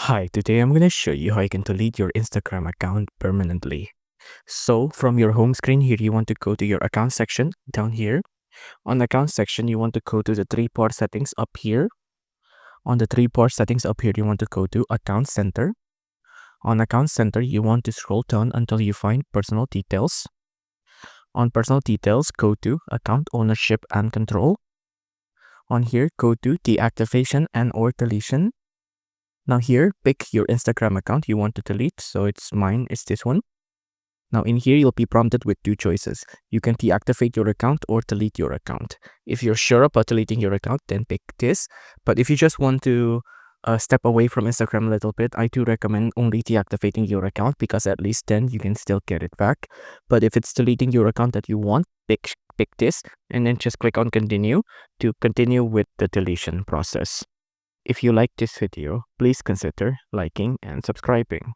Hi, today I'm going to show you how you can delete your Instagram account permanently. So from your home screen here, you want to go to your account section down here. On account section, you want to go to the three-part settings up here. On the three-part settings up here, you want to go to account center. On account center, you want to scroll down until you find personal details. On personal details, go to account ownership and control. On here, go to deactivation and or deletion. Now here, pick your Instagram account you want to delete. So mine is this one. Now in here, you'll be prompted with two choices. You can deactivate your account or delete your account. If you're sure about deleting your account, then pick this. But if you just want to step away from Instagram a little bit, I do recommend only deactivating your account because at least then you can still get it back. But if it's deleting your account that you want, pick this and then just click on continue to continue with the deletion process. If you like this video, please consider liking and subscribing.